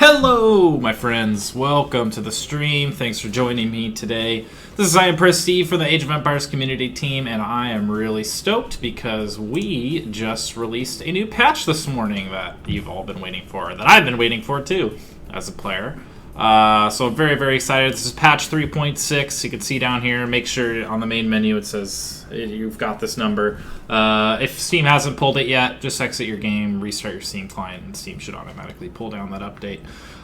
Hello, my friends. Welcome to the stream. Thanks for joining me today. This is Empress Steve from the Age of Empires community team, and I am really stoked because we just released a new patch this morning that you've all been waiting for, that I've been waiting for too, as a player. So I'm very, very excited. This is patch 3.6. You can see down here, make sure on the main menu it says you've got this number. If Steam hasn't pulled it yet, just exit your game, restart your Steam client, and Steam should automatically pull down that update.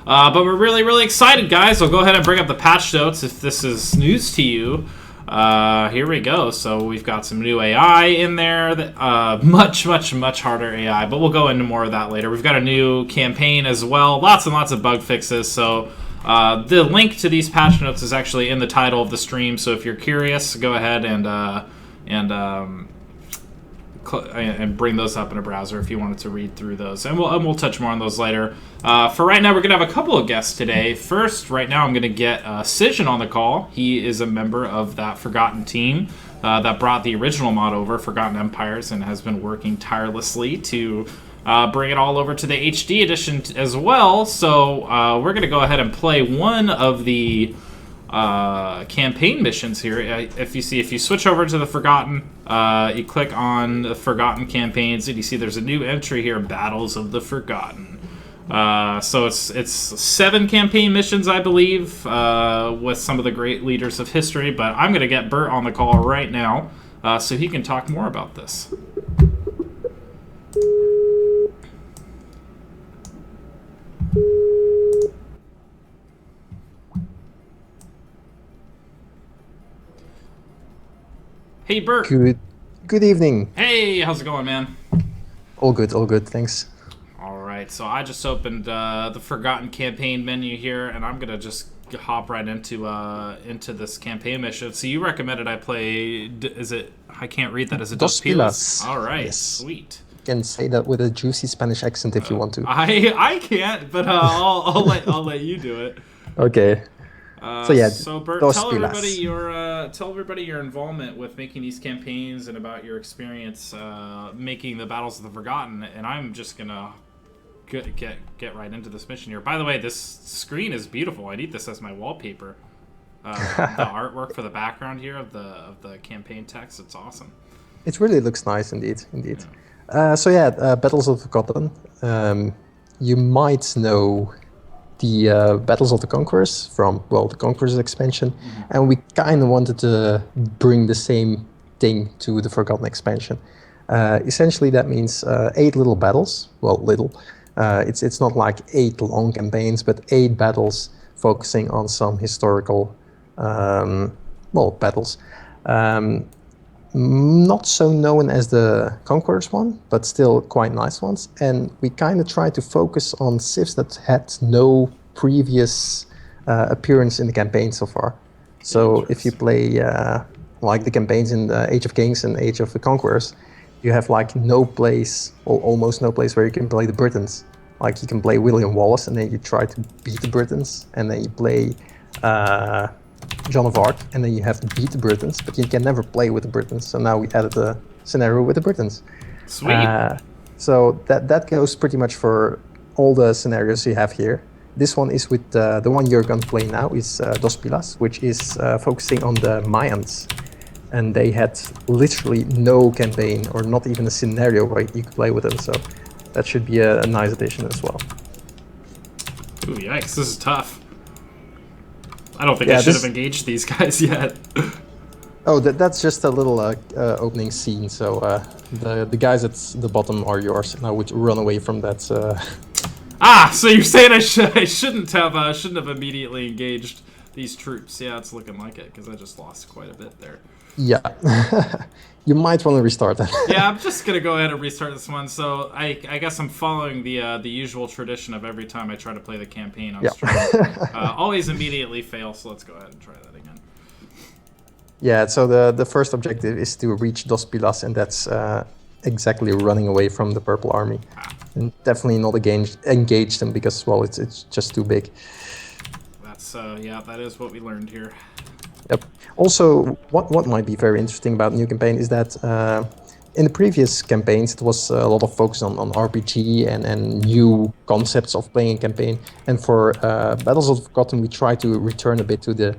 But we're really, really excited, guys. I'll go ahead and bring up the patch notes if this is news to you. Here we go. So we've got some new AI in there, that, much harder AI, but we'll go into more of that later. We've got a new campaign as well, lots and lots of bug fixes. So the link to these patch notes is actually in the title of the stream. So if you're curious, go ahead and bring those up in a browser if you wanted to read through those. And we'll touch more on those later. For right now, we're going to have a couple of guests today. First, right now, I'm going to get Cision on the call. He is a member of that Forgotten team that brought the original mod over, Forgotten Empires, and has been working tirelessly to bring it all over to the HD edition as well. So we're going to go ahead and play one of the campaign missions here. If you switch over to the Forgotten, you click on the Forgotten campaigns, and you see there's a new entry here, Battles of the Forgotten. So it's 7 campaign missions, I believe, with some of the great leaders of history. But I'm going to get Bert on the call right now, so he can talk more about this. Hey, Bert. Good evening. Hey, how's it going, man? All good, thanks. All right, so I just opened the Forgotten campaign menu here, and I'm gonna just hop right into this campaign mission. So you recommended I play? Is it? I can't read that. Is it Dos Pilas? All right, yes. Sweet. You can say that with a juicy Spanish accent if you want to. I can't, but I'll let you do it. Okay. So Bert, Dos tell Pilas. everybody your involvement with making these campaigns and about your experience making the Battles of the Forgotten. And I'm just gonna get right into this mission here. By the way, this screen is beautiful. I need this as my wallpaper. The artwork for the background here of the campaign text, it's awesome. It really looks nice indeed. Battles of the Forgotten. You might know the Battles of the Conquerors from, the Conquerors expansion, and we kind of wanted to bring the same thing to the Forgotten expansion. Essentially, that means 8 little battles. Well, little. It's not like 8 long campaigns, but 8 battles focusing on some historical, battles. Not so known as the Conquerors one, but still quite nice ones. And we kind of tried to focus on civs that had no previous appearance in the campaign so far. So if you play like the campaigns in the Age of Kings and Age of the Conquerors, you have like no place, or almost no place, where you can play the Britons. Like you can play William Wallace, and then you try to beat the Britons, and then you play Joan of Arc, and then you have to beat the Britons, but you can never play with the Britons. So now we added a scenario with the Britons. Sweet. So that goes pretty much for all the scenarios you have here. This one is with the one you're going to play now is Dos Pilas, which is focusing on the Mayans. And they had literally no campaign, or not even a scenario where you could play with them. So that should be a nice addition as well. Ooh, yikes, this is tough. I don't think I should have engaged these guys yet. Oh, that's just a little opening scene. So the guys at the bottom are yours, and I would run away from that. So you're saying I shouldn't have immediately engaged these troops? Yeah, it's looking like it, because I just lost quite a bit there. Yeah, you might want to restart that. Yeah, I'm just gonna go ahead and restart this one. So I guess I'm following the usual tradition of every time I try to play the campaign on stream, always immediately fail. So let's go ahead and try that again. Yeah. So the first objective is to reach Dos Pilas, and that's exactly running away from the Purple Army, and definitely not engage them, because it's just too big. That's that is what we learned here. Yep. Also, what might be very interesting about the new campaign is that in the previous campaigns, it was a lot of focus on RPG and new concepts of playing a campaign. And for Battles of Forgotten, we try to return a bit to the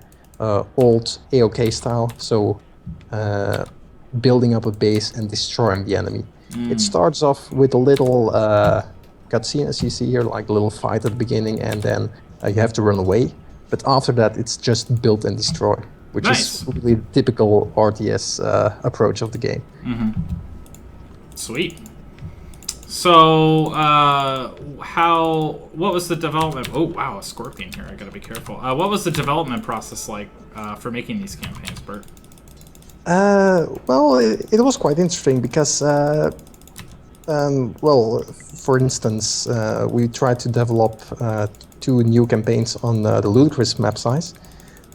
old AOK style. So building up a base and destroying the enemy. It starts off with a little cutscene, as you see here, like a little fight at the beginning, and then you have to run away. But after that, it's just build and destroy, which Nice. is really the typical RTS approach of the game. Sweet. So, what was the development? Oh, wow, a scorpion here. I gotta be careful. What was the development process like for making these campaigns, Bert? Well, it was quite interesting because, well, for instance, we tried to develop 2 new campaigns on the Ludicrous map size.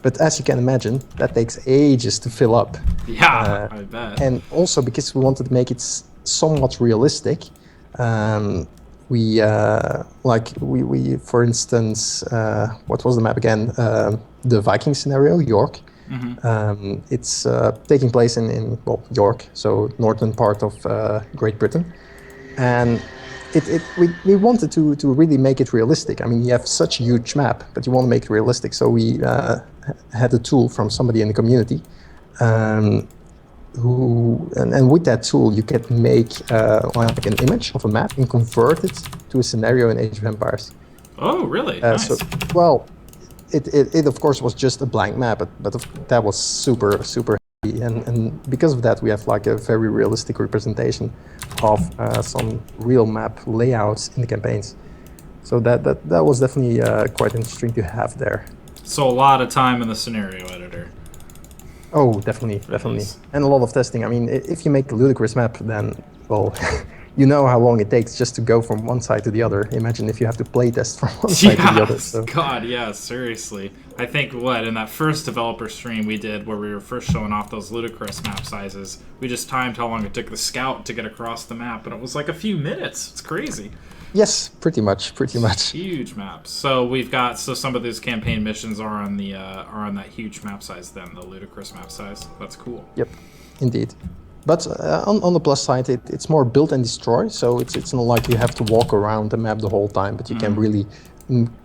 But as you can imagine, that takes ages to fill up. Yeah, I bet. And also because we wanted to make it somewhat realistic, we for instance, what was the map again? The Viking scenario, York. It's taking place in York, so northern part of Great Britain, and we wanted to really make it realistic. I mean, you have such a huge map, but you want to make it realistic. So we had a tool from somebody in the community, and with that tool you can make like an image of a map and convert it to a scenario in Age of Empires. Oh, really? Nice. So, well, it of course was just a blank map, but that was super heavy, and because of that we have like a very realistic representation of some real map layouts in the campaigns. So that was definitely quite interesting to have there. So a lot of time in the scenario editor. Oh, definitely. Nice. And a lot of testing. I mean, if you make the Ludicrous map, then, well, you know how long it takes just to go from one side to the other. Imagine if you have to play test from one side to the other. So. God, yeah, seriously. I think, in that first developer stream we did where we were first showing off those Ludicrous map sizes, we just timed how long it took the scout to get across the map, and it was like a few minutes. It's crazy. Yes, pretty much. Huge maps. So some of those campaign missions are on that huge map size then, the Ludicrous map size. That's cool. Yep, indeed. But on the plus side, it's more build and destroy, so it's not like you have to walk around the map the whole time, but you can really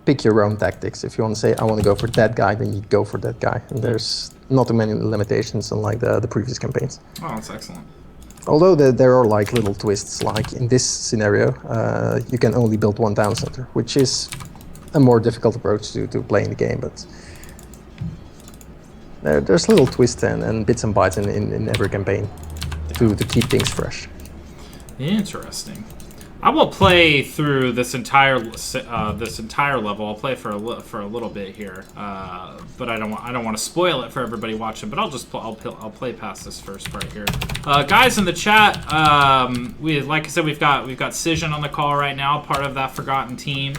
pick your own tactics. If you want to say, I want to go for that guy, then you go for that guy. And there's not too many limitations unlike the previous campaigns. Oh, that's excellent. Although there are like little twists, like in this scenario, you can only build one town center, which is a more difficult approach to playing the game, but there's little twists and bits and bytes in every campaign to keep things fresh. Interesting. I will play through this entire level. I'll play for a little bit here, but I don't want to spoil it for everybody watching. But I'll play past this first part here. Guys in the chat, like I said, we've got Cision on the call right now, part of that Forgotten team,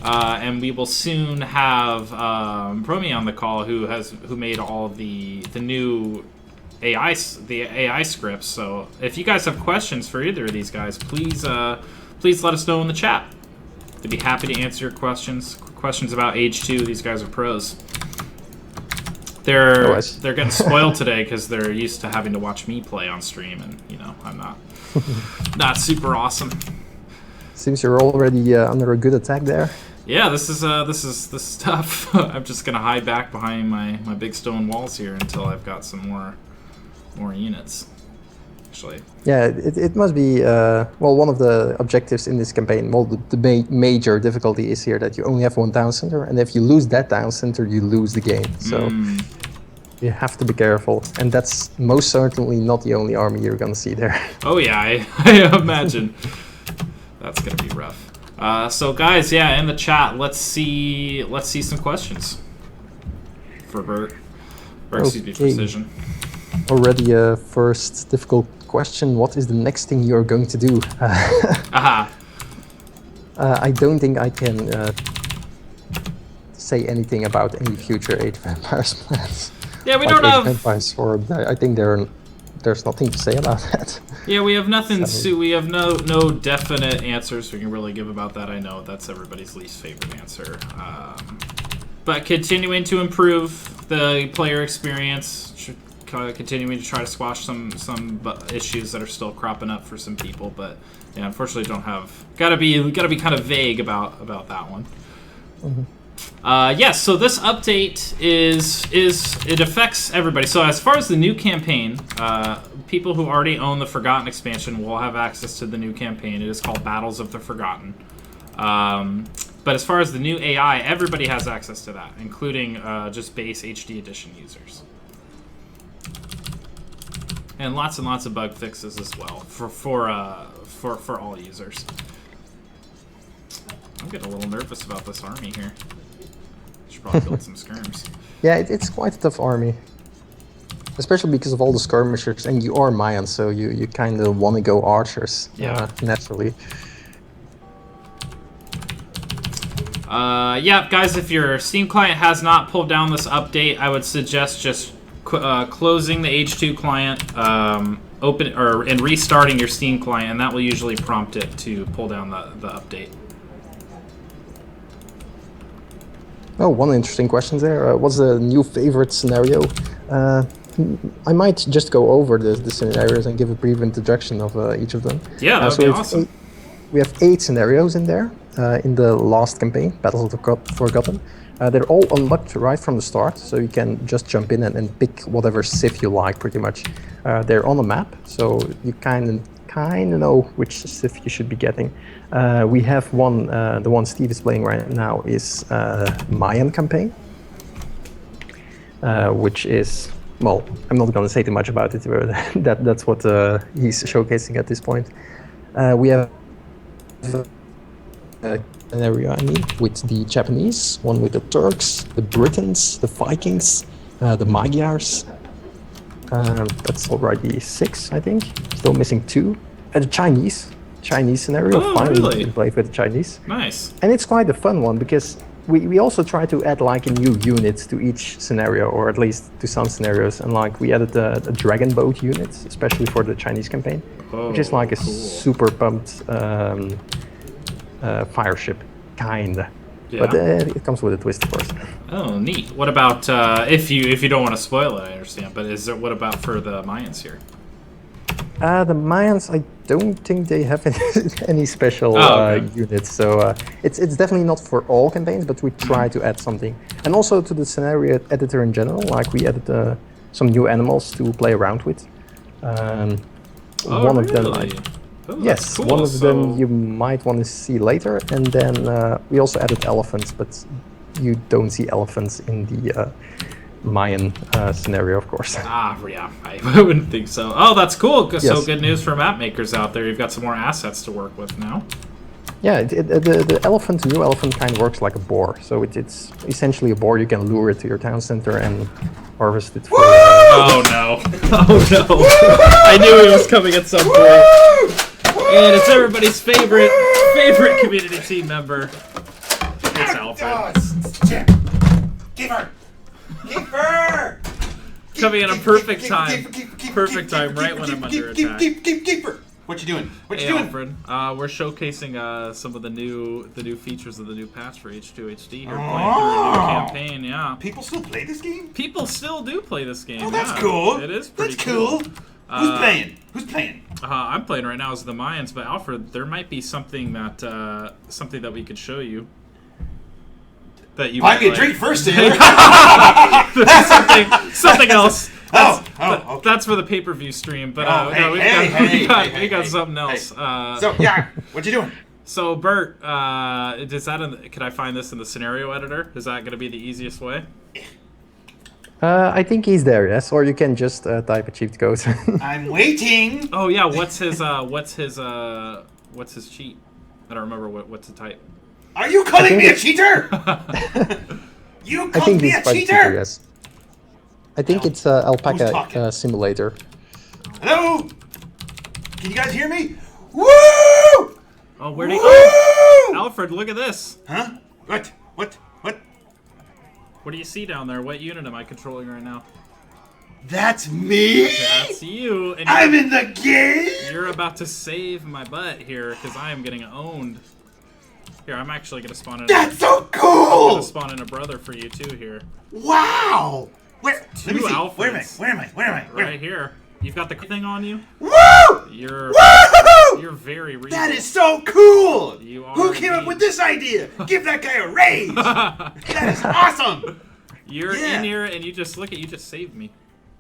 and we will soon have Promi on the call, who made all of the new AI scripts. So if you guys have questions for either of these guys, please let us know in the chat. They'd be happy to answer your questions about Age 2. These guys are pros. They're getting spoiled today because they're used to having to watch me play on stream, and I'm not super awesome. Seems you're already under a good attack there. Yeah, this is tough. I'm just gonna hide back behind my big stone walls here until I've got some more units. Actually. Yeah, it must be, one of the objectives in this campaign, the major difficulty is here that you only have one town center, and if you lose that town center, you lose the game. So you have to be careful, and that's most certainly not the only army you're gonna see there. Oh yeah, I imagine. That's gonna be rough. So guys, yeah, in the chat, let's see some questions for Bert. Or excuse me, Precision. Already a first difficult question. What is the next thing you're going to do? I don't think I can say anything about any future Age of Empires plans. Yeah, we like don't Age have... of Empires 4, I think there's nothing to say about that. Yeah, we have nothing. We have no definite answers we can really give about that. I know that's everybody's least favorite answer. But continuing to improve the player experience, continuing to try to squash some issues that are still cropping up for some people. But yeah, unfortunately, don't have. Gotta be kind of vague about that one. Yes, so this update it affects everybody. So as far as the new campaign, people who already own the Forgotten expansion will have access to the new campaign. It is called Battles of the Forgotten. But as far as the new AI, everybody has access to that, including just base HD edition users. And lots of bug fixes as well for all users. I'm getting a little nervous about this army here. Should probably build some skirms. Yeah, it's quite a tough army. Especially because of all the skirmishers, and you are Mayan, so you kind of want to go archers, naturally. Yeah, guys, if your Steam client has not pulled down this update, I would suggest just closing the H2 client, and restarting your Steam client, and that will usually prompt it to pull down the update. Oh, one interesting question there. What's the new favorite scenario? I might just go over the scenarios and give a brief introduction of each of them. Yeah, that would be awesome. We have 8 scenarios in there in the last campaign, Battles of the Forgotten. They're all unlocked right from the start, so you can just jump in and pick whatever civ you like, pretty much. They're on the map, so you kind of know which civ you should be getting. We have one, the one Steve is playing right now is Mayan campaign, which is, well, I'm not going to say too much about it, but that's what he's showcasing at this point. We have an area, with the Japanese, one with the Turks, the Britons, the Vikings, the Magyars. That's already 6, I think. Still missing 2. And the Chinese scenario. Oh, finally really? can play with the Chinese. Nice. And it's quite a fun one because we also try to add like a new unit to each scenario, or at least to some scenarios. And like we added a dragon boat unit, especially for the Chinese campaign, which is like a super pumped fire ship, kinda. Yeah. But it comes with a twist, of course. Oh, neat. What about if you don't want to spoil it? I understand. But what about for the Mayans here? The Mayans, I don't think they have any special units, so it's definitely not for all campaigns, but we try to add something. And also to the scenario editor in general, like we added some new animals to play around with. One of them, yes, cool. One of them you might want to see later, and then we also added elephants, but you don't see elephants in the Mayan scenario, of course. Yeah, I wouldn't think so. Oh, that's cool. So Yes. good news for map makers out there. You've got some more assets to work with now. Yeah, the elephant, the new elephant, kind of works like a boar. So it's essentially a boar. You can lure it to your town center and harvest it. Oh no! Oh no! I knew he was coming at some point. And it's everybody's favorite community team member. It's Alfred. Keep her! Coming in a perfect time. Perfect time, right when I'm under attack. Keep her! What you doing? What you doing? Alfred, we're showcasing some of the new features of the new patch for H2 HD here, playing through a new campaign. Yeah. People still play this game? People still do play this game. Oh, that's yeah. cool. It is pretty That's cool. Who's playing? Who's playing? I'm playing right now as the Mayans, but Alfred, there might be something that we could show you. That you Buy me a drink first, Taylor. something else. Okay. That's for the pay-per-view stream. But no, we got something else. So yeah, what you doing? So Bert, is that can I find this in the scenario editor? Is that going to be the easiest way? I think he's there, yes. Or you can just type a cheat code. I'm waiting. Oh yeah, what's his cheat? I don't remember what to type. Are you calling me a cheater? You I called think me he's a quite cheater? yes. I think it's Alpaca Simulator. Hello? Can you guys hear me? Woo! Oh, where'd he go? Alfred, look at this. Huh? What? What do you see down there? What unit am I controlling right now? That's me? That's you. And I'm in the game? You're about to save my butt here because I am getting owned. Here, I'm actually gonna spawn in. That's so I'm gonna cool! spawn in a brother for you too here. Wow! Where? Let me Two see. Alfreds. Where am I? Where am I? Where am I? Where? Right here. You've got the thing on you. Woo! You're Woo! you're very regal. That is so cool! You are Who came up indeed. with this idea? Give that guy a raise! That is awesome! You're Yeah. in here and you just saved me.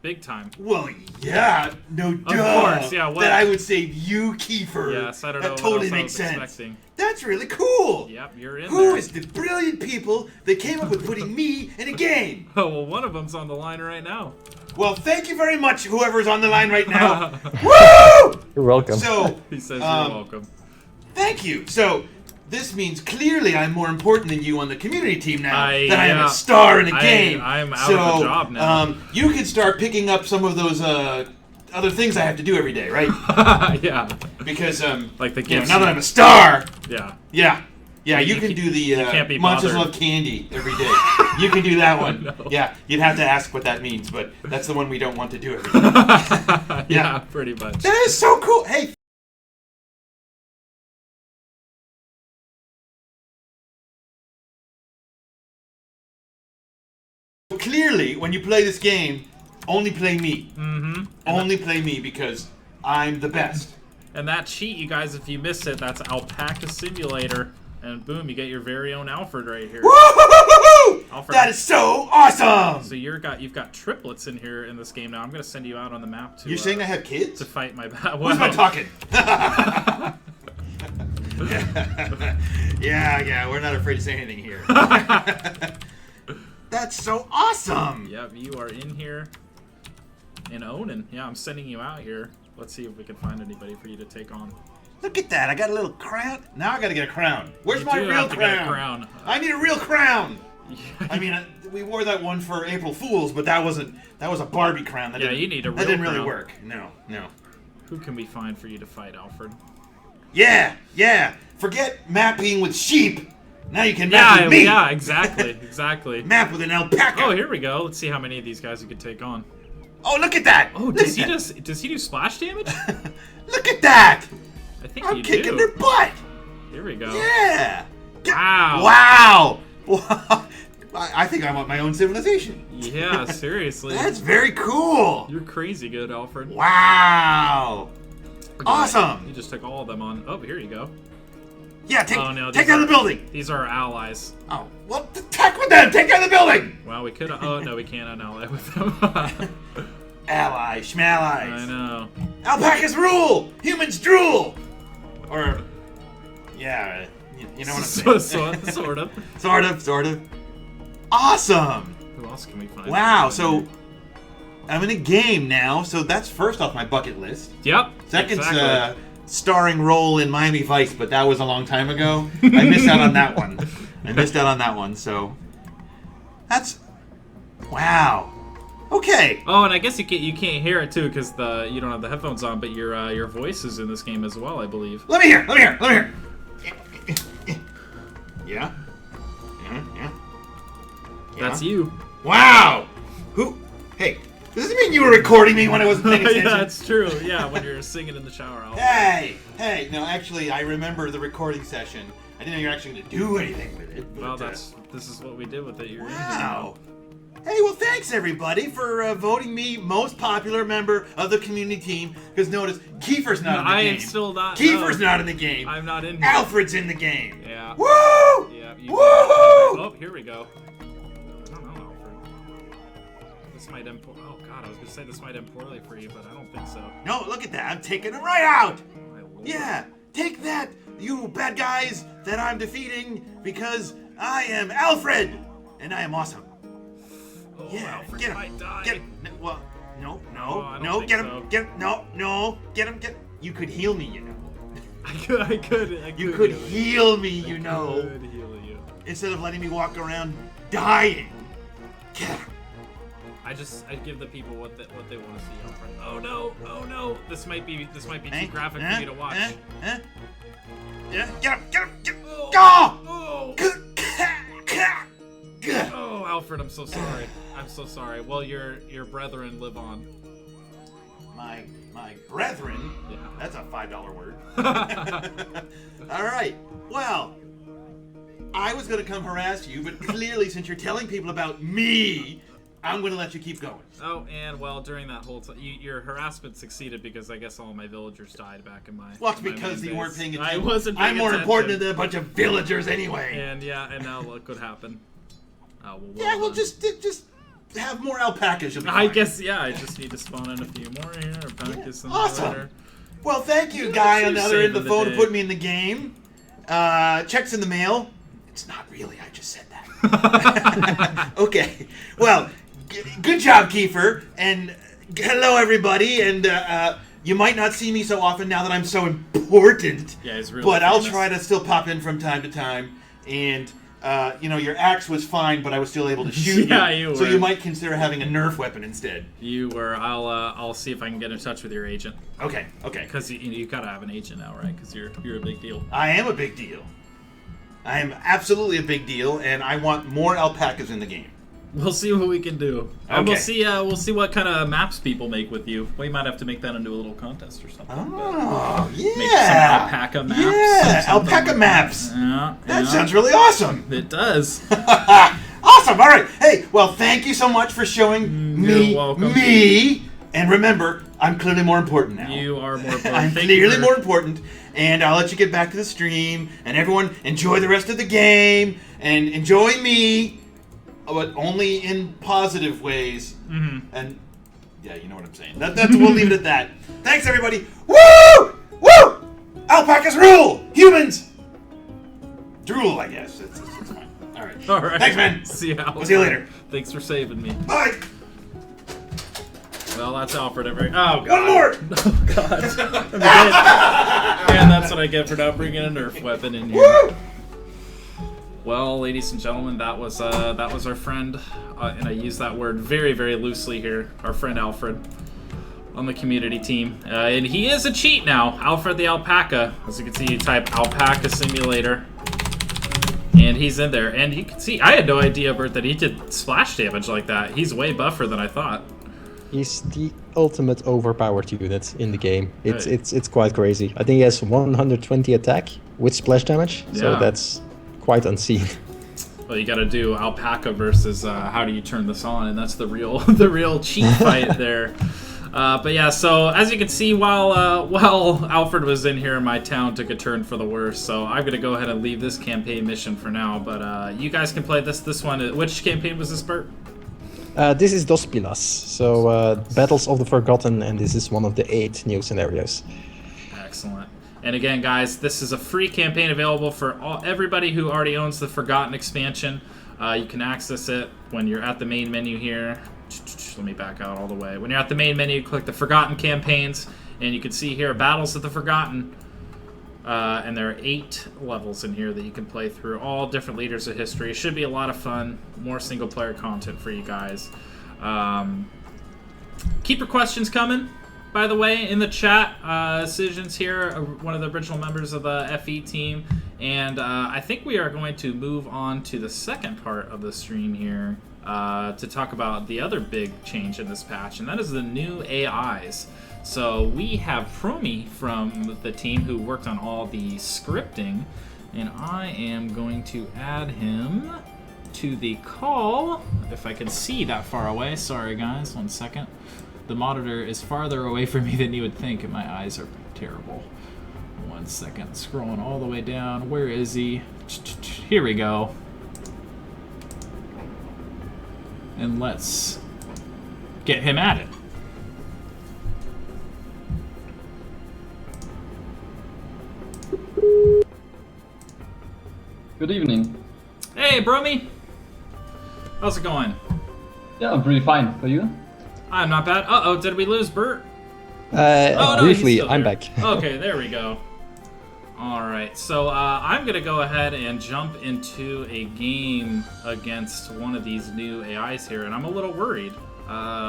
Big time. Well, yeah, no duh. course, yeah, what- That I would save you, Kiefer. Yes, I don't know That what totally else I makes was sense. expecting. That's really cool. Yep, you're in Who there. is the brilliant people that came up with putting me in a game? Oh, well, one of them's on the line right now. Well, thank you very much, whoever's on the line right now. Woo! You're welcome. So, He says Um, you're welcome. thank you. So, this means clearly I'm more important than you on the community team now. I- that I am yeah. a star in a game. I'm out of a job now. You can start picking up some of those other things I have to do every day, right? Yeah, Because like the you know, gifts. now that I'm a star, Yeah. yeah, you You can ca- do the you can't be Monsters bothered. Love Candy every day. You can do that one. no. Yeah, you'd have to ask what that means, but that's the one we don't want to do every day. Yeah, pretty much. That is so cool. Hey. Clearly, when you play this game, only play me. Mm-hmm. Only play me because I'm the best. And that cheat, you guys, if you miss it, that's Alpaca Simulator. And boom, you get your very own Alfred right here. Woo-hoo-hoo-hoo-hoo! Alfred. That is so awesome! So you've got triplets in here in this game now. I'm gonna send you out on the map to. You're saying I have kids? to fight my battle. Who's my talking? yeah, we're not afraid to say anything here. That's so awesome! Yep, you are in here. In Onan. Yeah, I'm sending you out here. Let's see if we can find anybody for you to take on. Look at that, I got a little crown. Now I gotta get a crown. Where's You my do real have to get a crown? crown. I need a real crown! Yeah, I mean, we wore that one for April Fools, but that was a Barbie crown. That Yeah, didn't- you need a That real didn't really crown. work. No. who can we find for you to fight, Alfred? Yeah. Forget mapping with sheep. Now you can map Yeah, with me. yeah, exactly. Map with an alpaca. Oh, here we go. Let's see how many of these guys you could take on. Oh, look at that. Oh, Look does at he that. does he do splash damage? Look at that. I think I'm you kicking do. their butt. Here we go. Yeah. Wow. Wow. I think I want my own civilization. Yeah, seriously. That's very cool. You're crazy good, Alfred. Wow. You Awesome. just took all of them on. Oh, here you go. Yeah, take Oh, no, take these down are- the building. These are our allies. Oh, well, attack with them. Take down the building. Wow, we could. Oh no, we can't ally with them. Ally, I schmallies. know. Alpacas rule. Humans drool. Or, yeah, you know what I'm saying. Sort of. Sort of. Awesome. Who else can we find? Wow. So I'm in a game now. So that's first off my bucket list. Yep. Second's exactly. starring role in Miami Vice, but that was a long time ago. I missed out on that one. So that's wow. Okay. Oh, and I guess you can't hear it too because you don't have the headphones on, but your voice is in this game as well, I believe. Let me hear. Yeah. That's you. Wow. Who? Hey, does this mean you were recording me when I wasn't paying attention? Yeah, that's true. Yeah, when you're singing in the shower. Hey. No, actually, I remember the recording session. I didn't know you were actually going to do anything with it. But, Well, this is what we did with it. You're in here wow. now. Hey, well, thanks everybody for voting me most popular member of the community team. Because notice, Kiefer's not in the I game. am still not. Kiefer's no, not in the game. I'm not in here. Alfred's in the game. Yeah. Woo! Yeah. Woohoo! Oh, here we go. I don't know, Alfred. This might end. Oh God, I was gonna say this might end poorly for you, but I don't think so. No, look at that. I'm taking him right out. My lord. Yeah, take that, you bad guys that I'm defeating because I am Alfred and I am awesome. Oh, Yeah, Alfred get him. might die. Get him. Well, no, Oh, I don't no, think get him. so. Get him. No, get him. You could heal me, you know. I could. You could heal heal me, you. you know, Could heal you. instead of letting me walk around dying. Get him. I give the people what they want to see, Alfred. Oh no! This might be too graphic for you to watch. Yeah, get him. Oh, Go! oh, Alfred, I'm so sorry. Well, your brethren live on. My brethren. Yeah. That's a $5 word. All right. Well, I was going to come harass you, but clearly, since you're telling people about me, I'm going to let you keep going. Oh, and well, during that whole time, your harassment succeeded because I guess all my villagers died back in my. Well, it's in my because main you weren't base. paying attention. I wasn't. Paying I'm more attention. important than a bunch of villagers anyway. And now look what happened. Oh, well, Yeah, well, done. just have more alpacas. You'll be I fine. guess I just need to spawn in a few more here. Or Pacus in Awesome. later. Well, thank you, Yeah, guy you're on the other end of the saving phone, the to day. put me in the game. Checks in the mail. It's not really. I just said that. Okay. Well, good job, Kiefer. And hello, everybody. And you might not see me so often now that I'm so important. Yeah, he's really. But I'll famous. try to still pop in from time to time. And, your axe was fine, but I was still able to shoot Yeah, you. you So were. you might consider having a Nerf weapon instead. You were. I'll see if I can get in touch with your agent. Okay. Because you gotta have an agent now, right? Because you're a big deal. I am a big deal. I am absolutely a big deal, and I want more alpacas in the game. We'll see what we can do. And Okay. we'll see what kind of maps people make with you. We might have to make that into a little contest or something. Oh, Make some yeah. alpaca maps. Yeah, or something. alpaca maps. Yeah, That yeah. sounds really awesome. It does. Awesome. All right. Hey, well, thank you so much for showing You're welcome. me. And remember, I'm clearly more important now. You are more important. I'm Thank you clearly for- more important, and I'll let you get back to the stream. And everyone, enjoy the rest of the game, and enjoy me, but only in positive ways. Mhm. And yeah, you know what I'm saying. That's we'll leave it at that. Thanks, everybody. Woo! Woo! Alpacas rule. Humans drool, I guess. It's fine. All right. All right. Thanks, man. See you, Alfred. We'll see you later. Thanks for saving me. Bye. Well, that's Alfred. Oh, God. One more. Oh, God. And that's what I get for not bringing a Nerf weapon in here. Woo! Well, ladies and gentlemen, that was our friend, and I use that word very, very loosely here, our friend Alfred on the community team. And he is a cheat now, Alfred the Alpaca. As you can see, you type Alpaca Simulator, and he's in there. And you can see, I had no idea, Bert, that he did splash damage like that. He's way buffer than I thought. He's the ultimate overpowered unit in the game. It's Right. it's quite crazy. I think he has 120 attack with splash damage, so Yeah. that's quite unseen. Well, you got to do Alpaca versus how do you turn this on, and that's the real cheat fight there. But yeah, so as you can see, while Alfred was in here, my town took a turn for the worse. So I'm gonna go ahead and leave this campaign mission for now. But you guys can play this one. Which campaign was this, Bert? This is Dos Pilas, so Battles of the Forgotten, and this is one of the 8 new scenarios. Excellent. And again, guys, this is a free campaign available for everybody who already owns the Forgotten expansion. You can access it when you're at the main menu here. Let me back out all the way. When you're at the main menu, click the Forgotten campaigns, and you can see here Battles of the Forgotten. And there are 8 levels in here that you can play through, all different leaders of history. It should be a lot of fun, more single-player content for you guys. Keep your questions coming, by the way, in the chat. Decisions here, one of the original members of the FE team. And I think we are going to move on to the second part of the stream here to talk about the other big change in this patch, and that is the new AIs. So we have Promi from the team who worked on all the scripting, and I am going to add him to the call, if I can see that far away. Sorry guys, 1 second. The monitor is farther away from me than you would think, and my eyes are terrible. 1 second, scrolling all the way down. Where is he? Here we go. And let's get him at it. Good evening. Hey, Bromy. How's it going? Yeah, I'm pretty fine. For you? I'm not bad. Uh-oh, did we lose Bert? Oh, no, Briefly, he's still I'm there. back. Okay, there we go. Alright, so I'm going to go ahead and jump into a game against one of these new AIs here, and I'm a little worried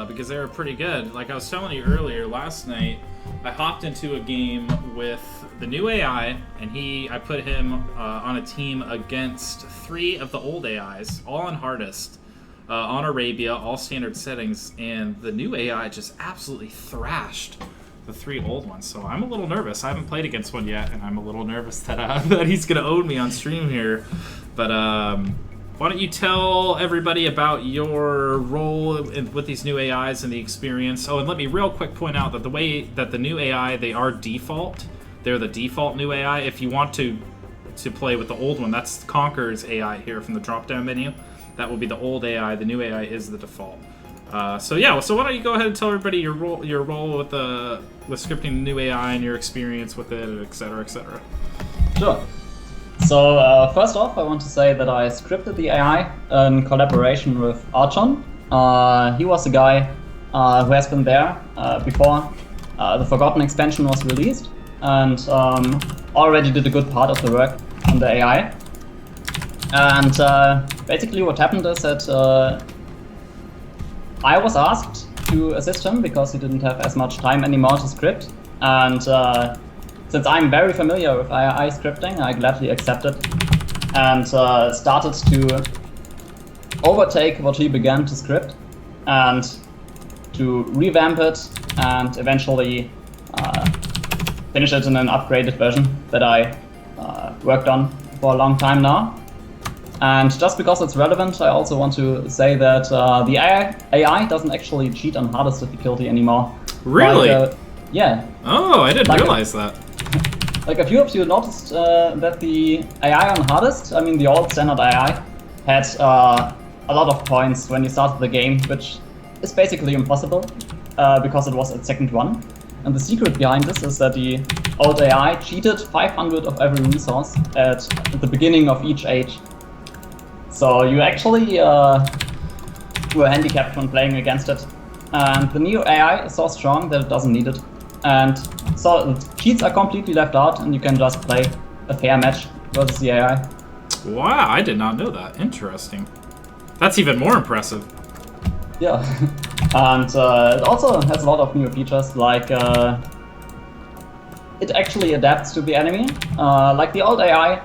because they were pretty good. Like I was telling you earlier, last night, I hopped into a game with the new AI, and I put him on a team against 3 of the old AIs, all on hardest, on Arabia, all standard settings, and the new AI just absolutely thrashed the 3 old ones. So I'm a little nervous. I haven't played against one yet, and I'm a little nervous that that he's gonna own me on stream here. But why don't you tell everybody about your role with these new AIs and the experience? Oh, and let me real quick point out that the way that the new AI, they are default. They're the default new AI. If you want to play with the old one, that's Conker's AI here from the drop-down menu. That will be the old AI. The new AI is the default. So why don't you go ahead and tell everybody your role with scripting the new AI and your experience with it, et cetera, et cetera. Sure. So first off, I want to say that I scripted the AI in collaboration with Archon. He was the guy who has been there before the Forgotten expansion was released, and already did a good part of the work on the AI. And basically what happened is that I was asked to assist him because he didn't have as much time anymore to script, and since I'm very familiar with AI scripting, I gladly accepted and started to overtake what he began to script and to revamp it and eventually finish it in an upgraded version that I worked on for a long time now. And just because it's relevant, I also want to say that the AI doesn't actually cheat on hardest difficulty anymore. Really? Yeah. Oh, I didn't realize that. Like a few of you noticed that the AI on hardest, I mean the old standard AI, had a lot of points when you started the game, which is basically impossible because it was at second one. And the secret behind this is that the old AI cheated 500 of every resource at the beginning of each age. So you actually were handicapped when playing against it. And the new AI is so strong that it doesn't need it. And so the cheats are completely left out, and you can just play a fair match versus the AI. Wow, I did not know that. Interesting. That's even more impressive. Yeah. And it also has a lot of new features, like it actually adapts to the enemy. Like the old AI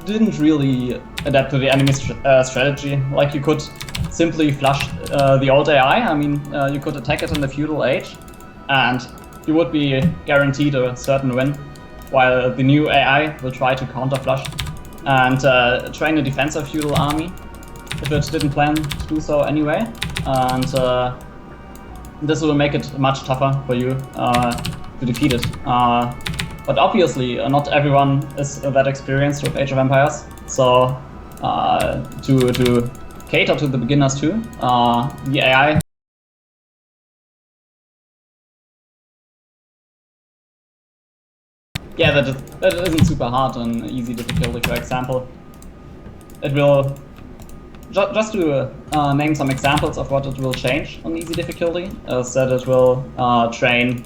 didn't really adapt to the enemy strategy. Like you could simply flush the old AI. I mean, you could attack it in the feudal age, and you would be guaranteed a certain win, while the new AI will try to counter flush and train a defensive feudal army if it didn't plan to do so anyway. And this will make it much tougher for you to defeat it. But obviously, not everyone is that experienced with Age of Empires, so to cater to the beginners too, the AI that isn't super hard on easy difficulty, for example. It will, just to name some examples of what it will change on easy difficulty, is that it will train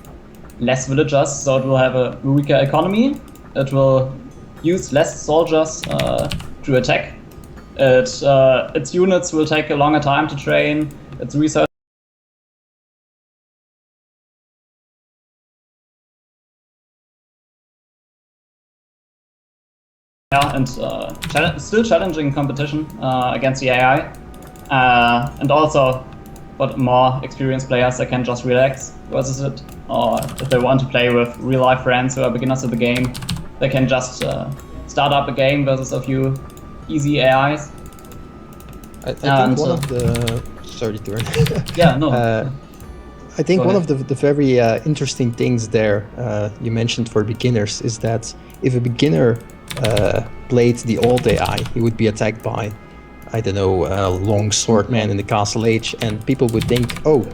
less villagers, so it will have a weaker economy. It will use less soldiers to attack. Its units will take a longer time to train. Its research and still challenging competition against the AI, and also for more experienced players that can just relax versus it, or if they want to play with real-life friends who are beginners of the game, they can just start up a game versus a few easy AIs. I think one of the... Sorry, Turin. Yeah, no. I think one of the very interesting things there you mentioned for beginners is that if a beginner played the old AI, he would be attacked by, I don't know, a long sword man in the Castle Age, and people would think, oh,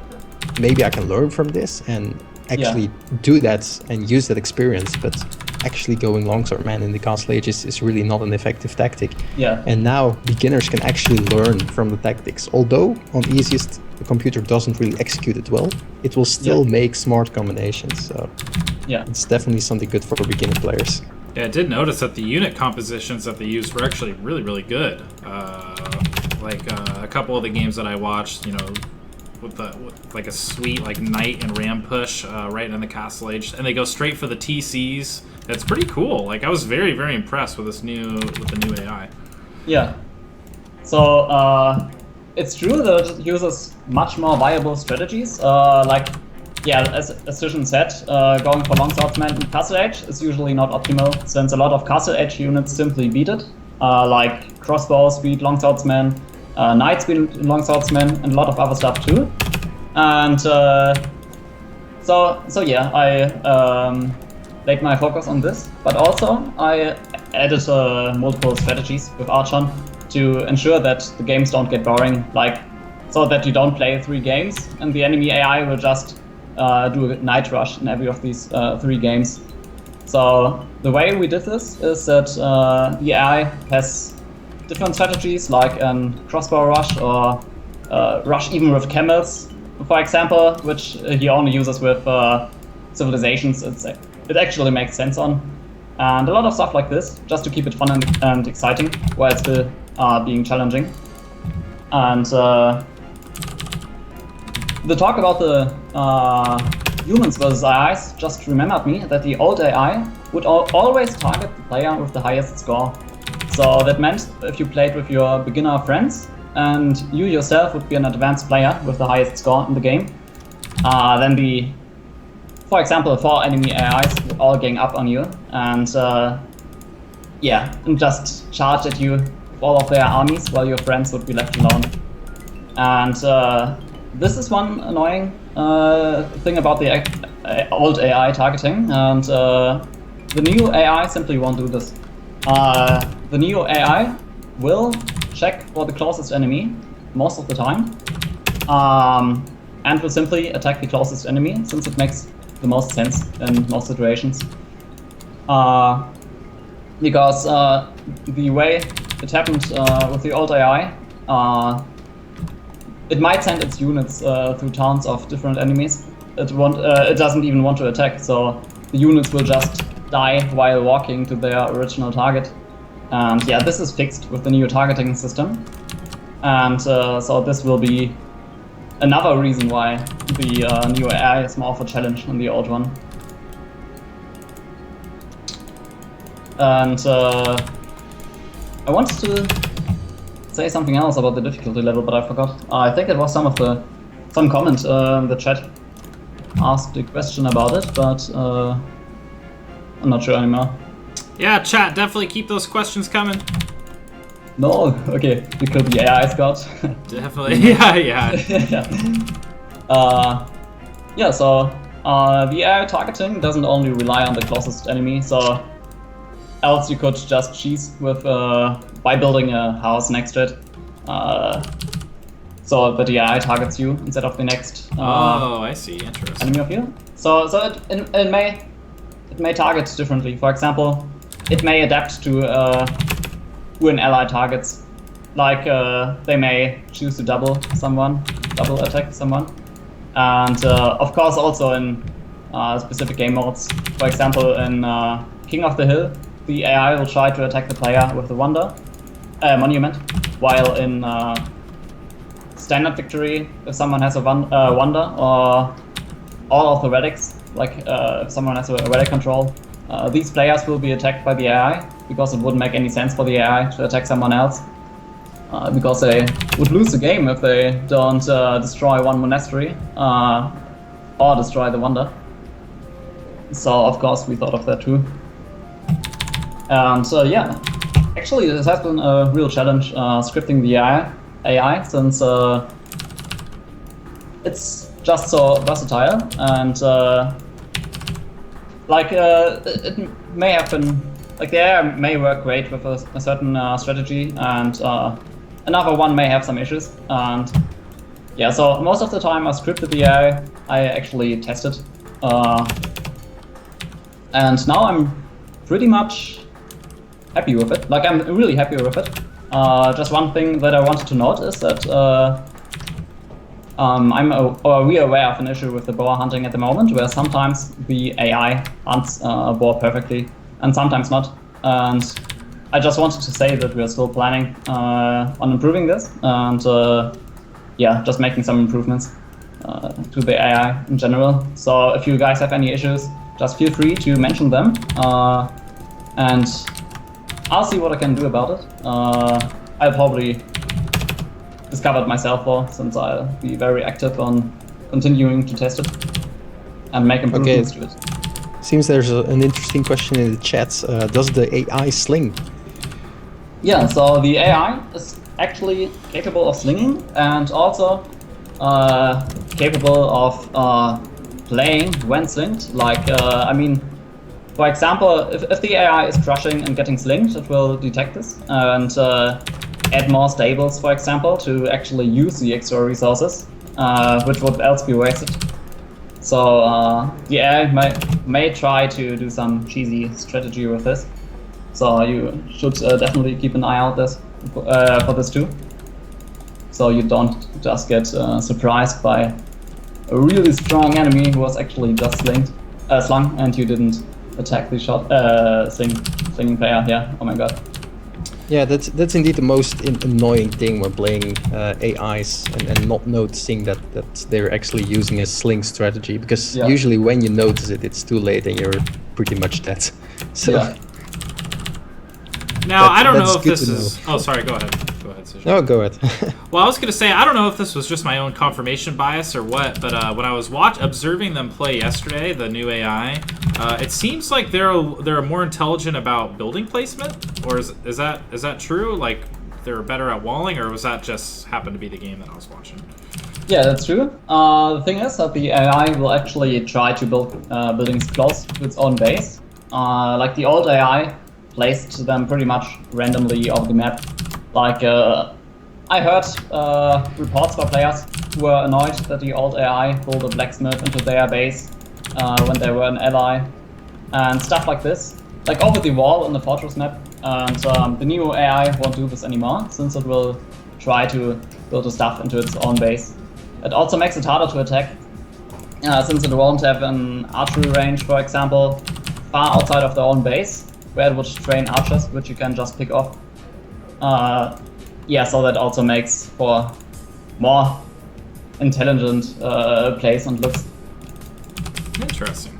maybe I can learn from this and actually do that and use that experience, but actually going longsword man in the Castle Age is really not an effective tactic. Yeah. And now beginners can actually learn from the tactics. Although on easiest the computer doesn't really execute it well, it will still make smart combinations. So it's definitely something good for beginner players. Yeah, I did notice that the unit compositions that they used were actually really, really good. A couple of the games that I watched, you know, with like a sweet like knight and ram push right in the Castle Age, and they go straight for the TCs. It's pretty cool. Like I was very, very impressed with the new AI. Yeah. So it's true that it uses much more viable strategies. As Cision said, going for longswordsman in Castle Age is usually not optimal, since a lot of Castle Age units simply beat it. like crossbow speed longswordsmen, knight speed longswordsmen, and a lot of other stuff too. And so yeah, I laid my focus on this, but also I added multiple strategies with Archon to ensure that the games don't get boring, like so that you don't play 3 games and the enemy AI will just do a night rush in every of these 3 games. So the way we did this is that the AI has different strategies like a crossbow rush or rush even with camels, for example, which he only uses with civilizations. It actually makes sense on. And a lot of stuff like this, just to keep it fun and exciting, while still being challenging. And the talk about the humans versus AIs just remembered me that the old AI would always target the player with the highest score. So that meant if you played with your beginner friends and you yourself would be an advanced player with the highest score in the game, then for example, 4 enemy AIs would all gang up on you and and just charge at you with all of their armies while your friends would be left alone. And this is one annoying thing about the old AI targeting, and the new AI simply won't do this. The new AI will check for the closest enemy most of the time, and will simply attack the closest enemy since it makes the most sense in most situations. Because the way it happened with the old AI, it might send its units through towns of different enemies. It doesn't even want to attack, so the units will just die while walking to their original target. And yeah, this is fixed with the new targeting system. And so this will be another reason why the new AI is more of a challenge than the old one. And I wanted to say something else about the difficulty level, but I forgot. I think it was some comment in the chat asked a question about it, but I'm not sure anymore. Yeah, chat, definitely keep those questions coming. No, okay, because the AI is got. Definitely, yeah. So the AI targeting doesn't only rely on the closest enemy, so else you could just cheese with by building a house next to it, so that the AI targets you instead of the next I see, interesting. enemy of you. So it may target differently. For example, it may adapt to who an ally targets. Like they may choose to double attack someone, and of course also in specific game modes. For example, in King of the Hill, the AI will try to attack the player with the monument, while in Standard Victory, if someone has a wonder, or all of the relics, like if someone has a relic control, these players will be attacked by the AI, because it wouldn't make any sense for the AI to attack someone else, because they would lose the game if they don't destroy one monastery, or destroy the wonder. So of course we thought of that too. And yeah, actually this has been a real challenge scripting the AI since it's just so versatile, and it may have been like the AI may work great with a certain strategy, and another one may have some issues. And yeah, so most of the time I scripted the AI, I actually tested, and now I'm pretty much happy with it. Like, I'm really happy with it. Just one thing that I wanted to note is that we're aware of an issue with the boar hunting at the moment, where sometimes the AI hunts a boar perfectly and sometimes not. And I just wanted to say that we're still planning on improving this, and yeah, just making some improvements to the AI in general. So if you guys have any issues, just feel free to mention them, and I'll see what I can do about it. I'll probably discover it myself though, since I'll be very active on continuing to test it and make improvements to it. Seems there's an interesting question in the chat. Does the AI sling? Yeah, so the AI is actually capable of slinging and also capable of playing when slinged. Like, I mean, for example, if the AI is crushing and getting slinged, it will detect this and add more stables, for example, to actually use the extra resources, which would else be wasted. So the AI may try to do some cheesy strategy with this. So you should definitely keep an eye out for this too. So you don't just get surprised by a really strong enemy who was actually just slung and you didn't attack the slinging player. Yeah, oh my god. Yeah, that's indeed the most annoying thing when playing AIs and not noticing that they're actually using a sling strategy, because usually when you notice it, it's too late and you're pretty much dead. So. Yeah. Now, I don't know if this is... Oh, sorry, go ahead. Go ahead, Sujan. No, go ahead. Well, I was going to say, I don't know if this was just my own confirmation bias or what, but when I was observing them play yesterday, the new AI, it seems like they're more intelligent about building placement, or is that true? Like, they're better at walling, or was that just happened to be the game that I was watching? Yeah, that's true. The thing is that the AI will actually try to build buildings close to its own base. Like the old AI placed them pretty much randomly off the map. Like, I heard reports by players who were annoyed that the old AI pulled a blacksmith into their base when they were an ally, and stuff like this. Like over the wall on the fortress map. And the new AI won't do this anymore, since it will try to build the stuff into its own base. It also makes it harder to attack, since it won't have an archery range, for example, far outside of their own base, where it would train archers, which you can just pick off. Yeah, so that also makes for more intelligent plays and looks. Interesting.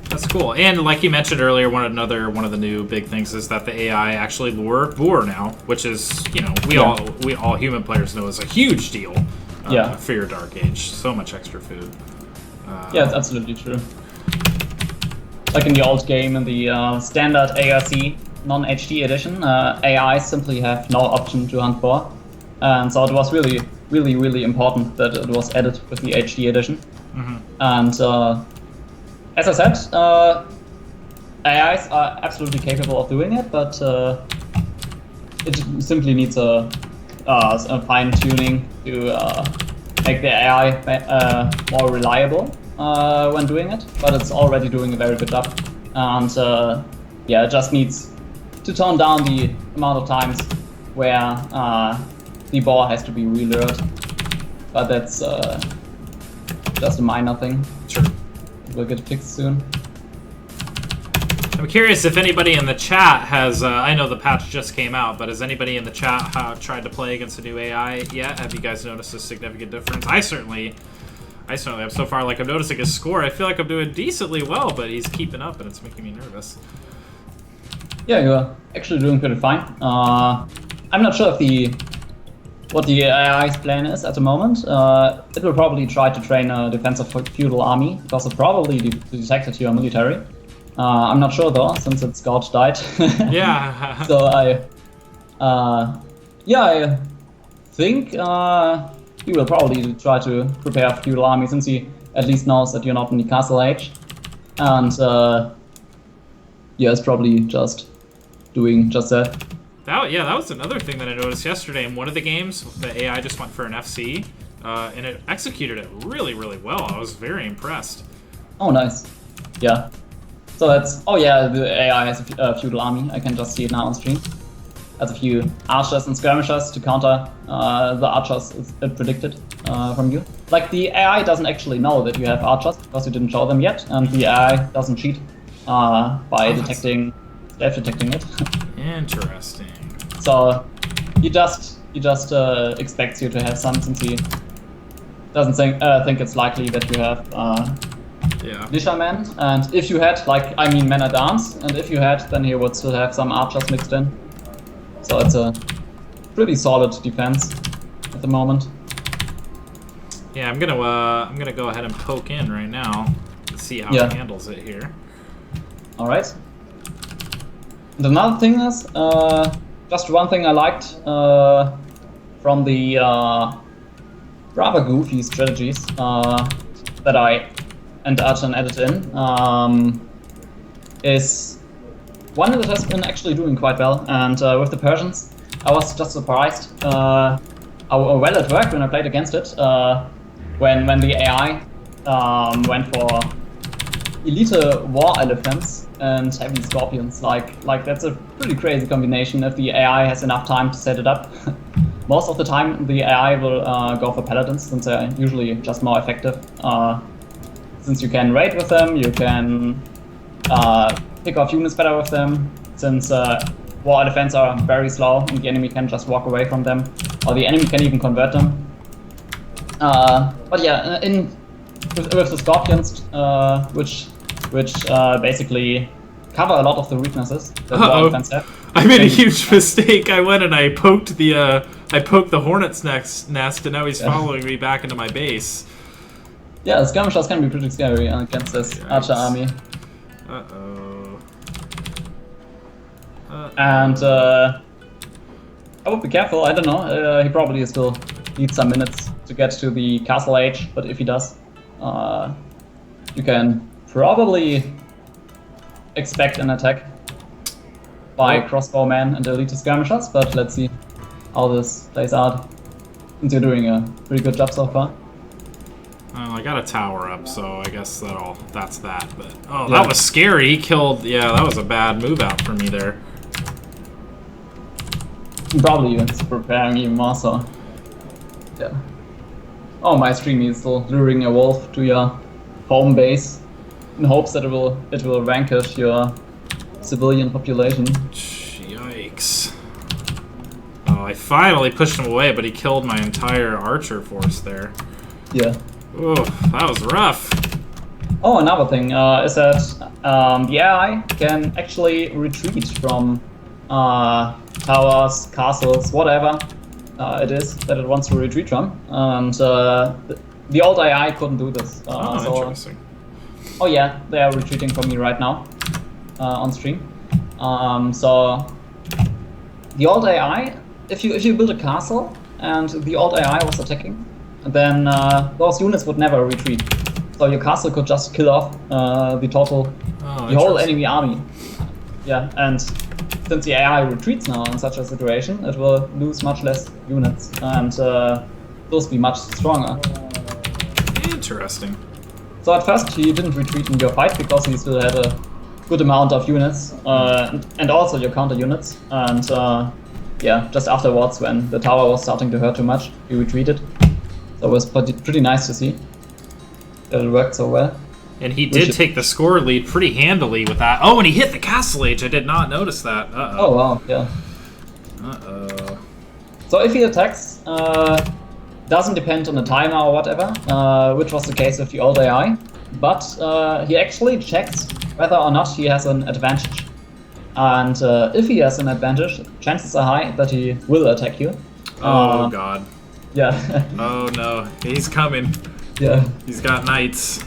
That's cool. And like you mentioned earlier, one of the new big things is that the AI actually lure boar now, which is, you know, we all human players know is a huge deal. For your Dark Age, so much extra food. Yeah, it's absolutely true. Like in the old game, in the standard ARC non-HD edition, AI simply have no option to hunt boar, and so it was really important that it was added with the HD edition. Mm-hmm. And as I said, AIs are absolutely capable of doing it, but it simply needs a fine-tuning to make the AI more reliable when doing it, but it's already doing a very good job. And yeah, it just needs to tone down the amount of times where the boar has to be relured. But that's just a minor thing. Sure. It will get fixed soon. I'm curious if anybody in the chat has, I know the patch just came out, but has anybody in the chat tried to play against the new AI yet? Have you guys noticed a significant difference? I certainly have so far. Like, I'm noticing his score. I feel like I'm doing decently well, but he's keeping up and it's making me nervous. Yeah, you're actually doing pretty fine. I'm not sure if what the AI's plan is at the moment. It will probably try to train a defensive feudal army, because it probably detected your military. I'm not sure though, since its scout died. Yeah. So I think he will probably try to prepare a feudal army, since he at least knows that you're not in the castle age. And yeah, it's probably just doing just that. That was another thing that I noticed yesterday. In one of the games, the AI just went for an FC, and it executed it really, really well. I was very impressed. Oh, nice. Yeah. So that's... Oh yeah, the AI has a feudal army. I can just see it now on stream. Has a few archers and skirmishers to counter the archers it predicted from you. Like, the AI doesn't actually know that you have archers, because you didn't show them yet, and the AI doesn't cheat by detecting it. Interesting. So he just expects you to have some, since he doesn't think it's likely that you have Nishamen. And if you had, like, I mean, men at arms, and if you had, then he would still have some archers mixed in. So it's a pretty solid defense at the moment. Yeah, I'm gonna go ahead and poke in right now to see how it handles it here. All right. And another thing is, just one thing I liked from the rather goofy strategies that I and Archon added in is one that has been actually doing quite well. And with the Persians, I was just surprised how well it worked when I played against it. When the AI went for elite war elephants and heavy scorpions, like that's a pretty crazy combination if the AI has enough time to set it up. Most of the time the AI will go for paladins, since they're usually just more effective. Since you can raid with them, you can pick off units better with them, since war elephants are very slow and the enemy can just walk away from them, or the enemy can even convert them. But yeah, with the scorpions, which basically cover a lot of the weaknesses that war elephants have. I made a huge mistake. I went and I poked the hornet's nest, and now he's following me back into my base. Yeah, the skirmishers can be pretty scary against this archer army. And I would be careful. I don't know. He probably still needs some minutes to get to the castle age, but if he does, you can probably expect an attack by crossbowmen and elite skirmishers, but let's see how this plays out, since you're doing a pretty good job so far. Well, I got a tower up, so I guess that's that. But that was scary. He killed. Yeah, that was a bad move out for me there. Probably even preparing even more, so yeah. Oh, my stream is still luring a wolf to your home base in hopes that it will vanquish your civilian population. Yikes. Oh, I finally pushed him away, but he killed my entire archer force there. Yeah. Oh, that was rough. Oh, another thing is that the AI can actually retreat from towers, castles, whatever it is that it wants to retreat from. And the old AI couldn't do this. Interesting. Oh yeah, they are retreating from me right now on stream. So the old AI, if you build a castle and the old AI was attacking, then those units would never retreat. So your castle could just kill off the whole enemy army. Yeah, and since the AI retreats now in such a situation, it will lose much less units and those be much stronger. Interesting. So at first he didn't retreat in your fight because he still had a good amount of units and also your counter units. And yeah, just afterwards, when the tower was starting to hurt too much, he retreated. So it was pretty nice to see that it worked so well. And he did take the score lead pretty handily with that. Oh, and he hit the castle age. I did not notice that. Uh-oh. Oh, wow, yeah. Uh-oh. So if he attacks, doesn't depend on the timer or whatever, which was the case with the old AI, but he actually checks whether or not he has an advantage. And if he has an advantage, chances are high that he will attack you. Oh, God. Yeah. Oh, no. He's coming. Yeah. He's got knights.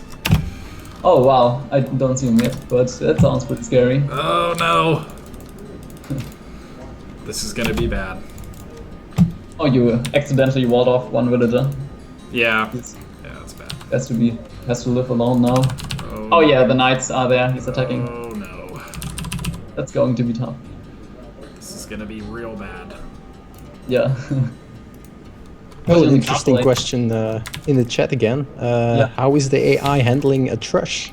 Oh, wow. I don't see him yet, but that sounds pretty scary. Oh, no. This is gonna be bad. Oh, you accidentally walled off one villager. Yeah. He's, Yeah, that's bad. has to live alone now. Oh yeah, the knights are there. He's attacking. Oh, no. That's going to be tough. This is gonna be real bad. Yeah. Oh, an interesting question in the chat again. Yeah. How is the AI handling a thrush?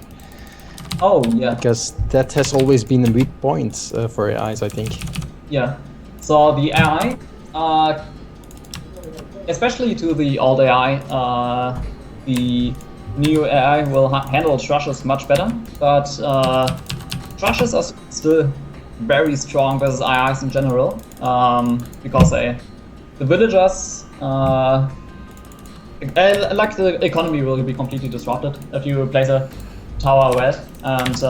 Oh yeah. Because that has always been a weak point for AIs, I think. Yeah. So the AI, especially to the old AI, the new AI will handle thrushes much better, but thrushes are still very strong versus AIs in general, because the villagers, like the economy will be completely disrupted if you place a tower well, and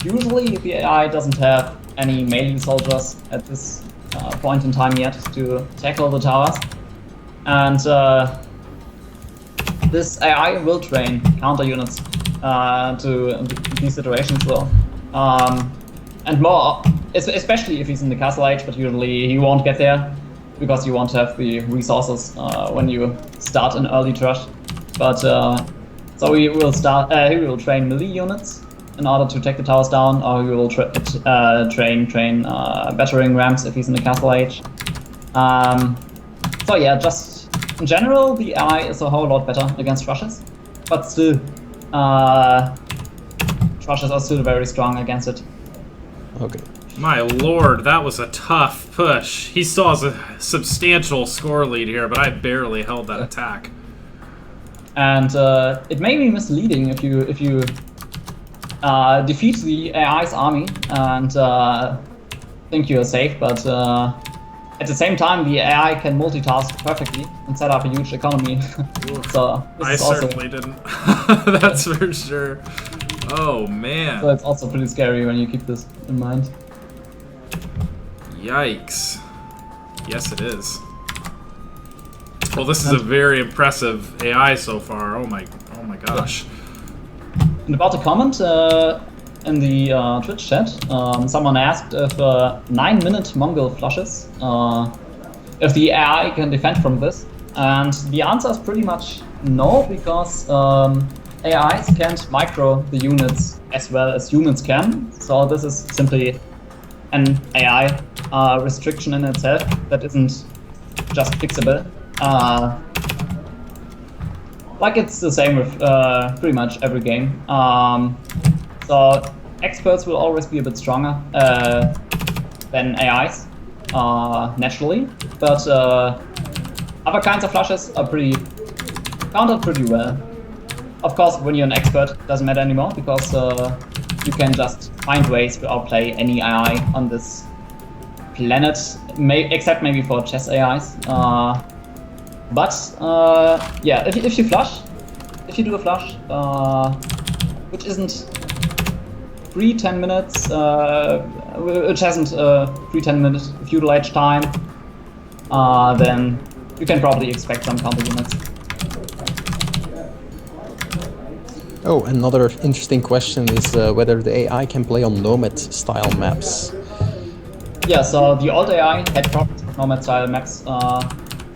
usually the AI doesn't have any melee soldiers at this point in time yet to tackle the towers, and this AI will train counter units to these situations though, and more especially if he's in the castle age, but usually he won't get there because you won't have the resources when you start an early trash. But so he will start. He will train melee units in order to take the towers down, or he will train battering rams if he's in the castle age. So yeah, just in general, the AI is a whole lot better against rushes, but still, rushes are still very strong against it. Okay. My lord, that was a tough push. He still has a substantial score lead here, but I barely held that attack. And it may be misleading if you defeat the AI's army and think you're safe, but at the same time the AI can multitask perfectly and set up a huge economy. So I certainly didn't. That's for sure. Oh man. So it's also pretty scary when you keep this in mind. Yikes. Yes, it is. Well, this is a very impressive AI so far. Oh my gosh. And about the comment in the Twitch chat, someone asked if 9-minute Mongol flushes, if the AI can defend from this, and the answer is pretty much no, because AIs can't micro the units as well as humans can. So this is simply an AI restriction in itself that isn't just fixable. Like it's the same with pretty much every game. So experts will always be a bit stronger than AIs naturally, but other kinds of flushes are countered pretty well. Of course, when you're an expert, it doesn't matter anymore, because you can just find ways to outplay any AI on this planet, except maybe for chess AIs. But yeah, if you do a flush, which isn't pre 10 minutes, which hasn't pre 10 minutes feudal age time, then you can probably expect some counter units. Oh, another interesting question is whether the AI can play on Nomad style maps. Yeah, so the old AI had problems with Nomad style maps,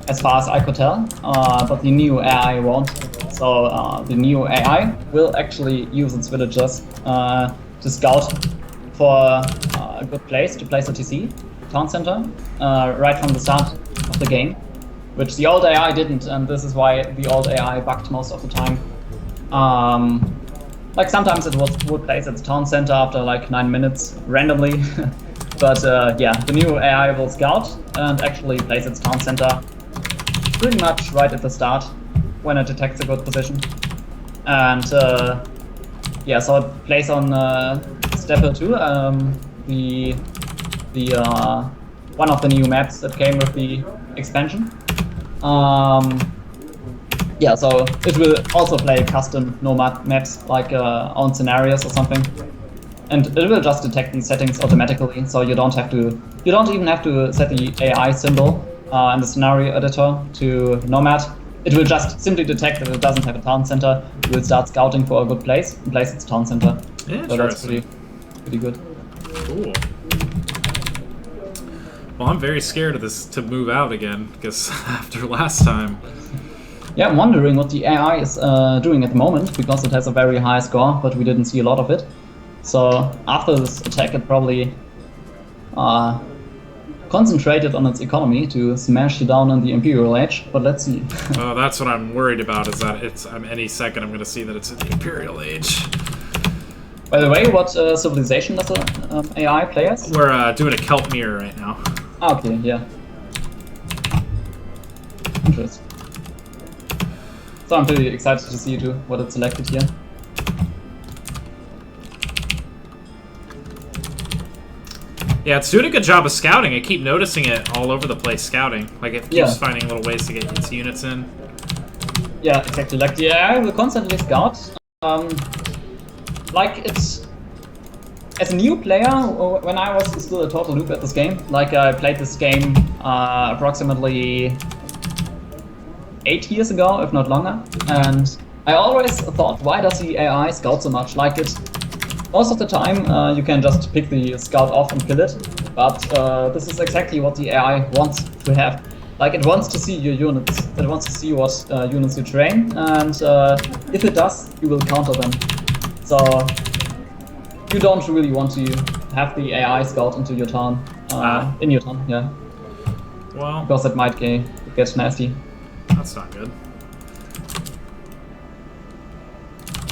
as far as I could tell, but the new AI won't. So the new AI will actually use its villagers to scout for a good place to place a TC, town center, right from the start of the game, which the old AI didn't, and this is why the old AI bugged most of the time. Like sometimes it would place its town center after like 9 minutes randomly, but yeah, the new AI will scout and actually place its town center pretty much right at the start when it detects a good position. And yeah, so it plays on Steppe 2, one of the new maps that came with the expansion. Yeah, so it will also play custom Nomad maps, like own scenarios or something, and it will just detect these settings automatically. So you don't even have to set the AI symbol in the scenario editor to Nomad. It will just simply detect that it doesn't have a town center. It will start scouting for a good place and place its town center. So that's pretty good. Cool. Well, I'm very scared of this to move out again, because after last time. Yeah, I'm wondering what the AI is doing at the moment, because it has a very high score, but we didn't see a lot of it. So after this attack, it probably concentrated on its economy to smash you down in the Imperial Age, but let's see. That's what I'm worried about, is that any second I'm going to see that it's in the Imperial Age. By the way, what civilization does AI play as? We're doing a Keltmere right now. Ah, okay, yeah. Interesting. So I'm pretty excited to see too what it selected here. Yeah, it's doing a good job of scouting. I keep noticing it all over the place scouting. Like it keeps finding little ways to get its units in. Yeah, exactly. Like the AI will constantly scout. Like it's as a new player, when I was still a total noob at this game, like I played this game approximately 8 years ago, if not longer, and I always thought, why does the AI scout so much? Like Most of the time, you can just pick the scout off and kill it, but this is exactly what the AI wants to have. Like, it wants to see your units, it wants to see what units you train, and if it does, you will counter them. So, you don't really want to have the AI scout into your turn, in your turn, yeah, Well, because it might get nasty. that's not good.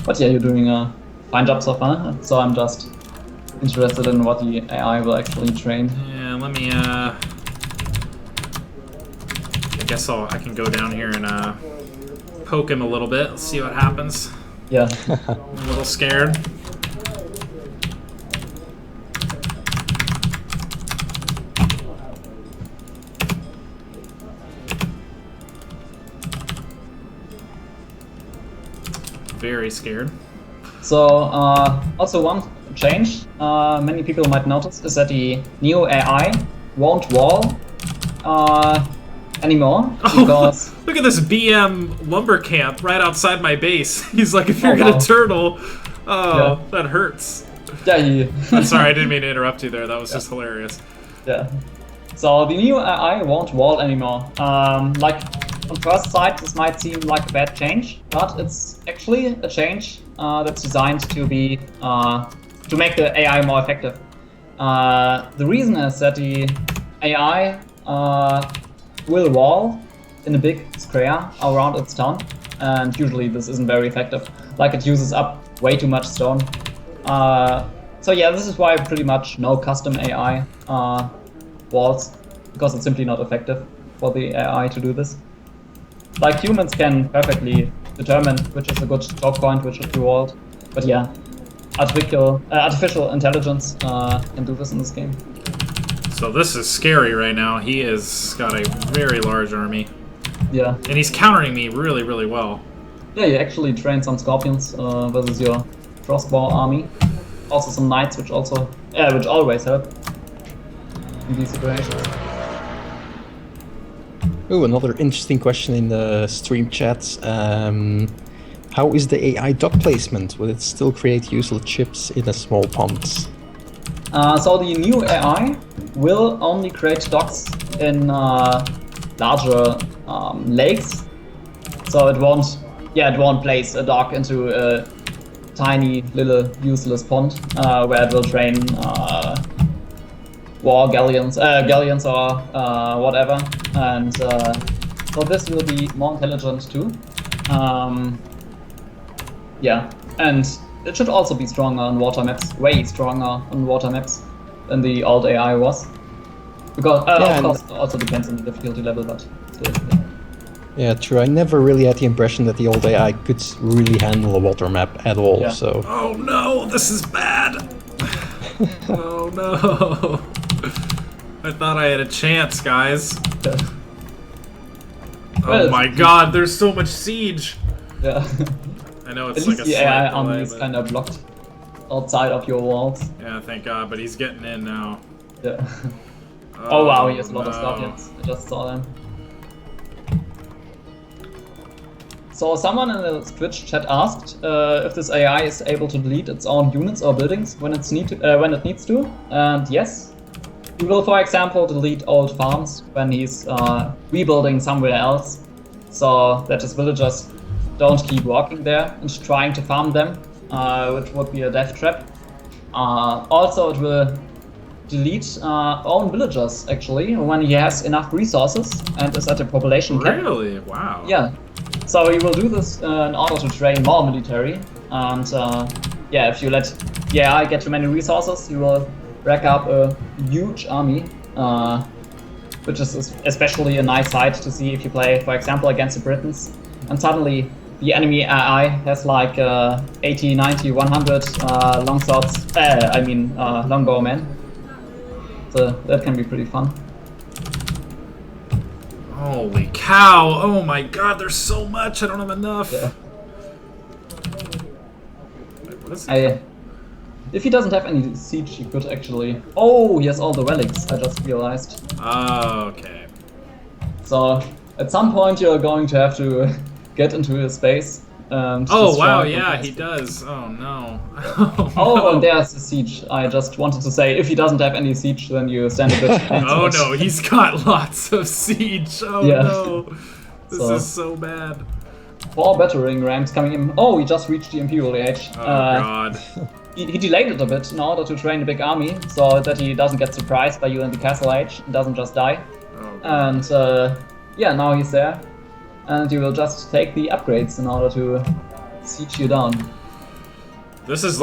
But yeah, you're doing a fine job so far, so I'm just interested in what the AI will actually train. Yeah, let me, I guess I can go down here and, poke him a little bit, see what happens. Yeah. I'm a little scared. Very scared. So, also one change many people might notice is that the new AI won't wall anymore, because... Look at this BM lumber camp right outside my base. He's like, if you're Oh, gonna wow. turtle, Yeah. that hurts. Yeah, I'm sorry, I didn't mean to interrupt you there. That was just hilarious. yeah. So the new AI won't wall anymore. Like, on first sight, this might seem like a bad change, but it's actually a change that's designed to be to make the AI more effective. The reason is that the AI will wall in a big square around its town, and usually this isn't very effective. Like, it uses up way too much stone. So yeah, this is why pretty much no custom AI walls, because it's simply not effective for the AI to do this. Like, humans can perfectly determine which is a good choke point, which should be walled, but yeah, artificial intelligence can do this in this game. So this is scary right now. He has got a very large army. Yeah. And he's countering me really, really well. Yeah, you actually train some scorpions versus your crossbow army. Also some knights, which always help in these situations. Oh, another interesting question in the stream chat. How is the AI dock placement? Will it still create useful chips in a small pond? So the new AI will only create docks in larger lakes. So it won't place a dock into a tiny little useless pond where it will train war galleons or whatever. And so this will be more intelligent too. Yeah, and it should also be stronger on water maps, way stronger on water maps than the old AI was. Because, of course, it also depends on the difficulty level, but still. Yeah, true. I never really had the impression that the old AI could really handle a water map at all. Yeah. So Oh no, this is bad. Oh no. I thought I had a chance, guys. Well, Oh my god, there's so much siege. Yeah. I know At it's least like a the AI slight army delay, is but- kind of blocked outside of your walls. Yeah, thank god, but he's getting in now. Yeah. Oh wow, he has a lot of no. scorpions. I just saw them. So someone in the Twitch chat asked if this AI is able to delete its own units or buildings when it needs to, and yes, he will, for example, delete old farms when he's rebuilding somewhere else, so that his villagers don't keep walking there and trying to farm them, which would be a death trap. Also, it will delete own villagers actually when he has enough resources and is at a population cap. Really? Wow. Yeah. So he will do this in order to train more military, and yeah, if you let the AI get too many resources, you will rack up a huge army, which is especially a nice sight to see if you play, for example, against the Britons, and suddenly the enemy AI has like 80, 90, 100 longbowmen. So that can be pretty fun. Holy cow! Oh my god, there's so much! I don't have enough! Yeah. Wait, what is it? If he doesn't have any siege, he could actually... Oh, he has all the relics, I just realized. Oh, okay. So, at some point you're going to have to get into his base Oh wow, destroy yeah, the he does. Oh no. Oh, no. and there's the siege. I just wanted to say, if he doesn't have any siege, then you stand a bit. Oh no, he's got lots of siege. Oh Yeah. no. This So- is so bad. 4 battering rams coming in. Oh, he just reached the Imperial Age. Oh god. He delayed it a bit in order to train a big army, so that he doesn't get surprised by you in the Castle Age and doesn't just die. Oh, god. And yeah, now he's there. And you will just take the upgrades in order to siege you down. This is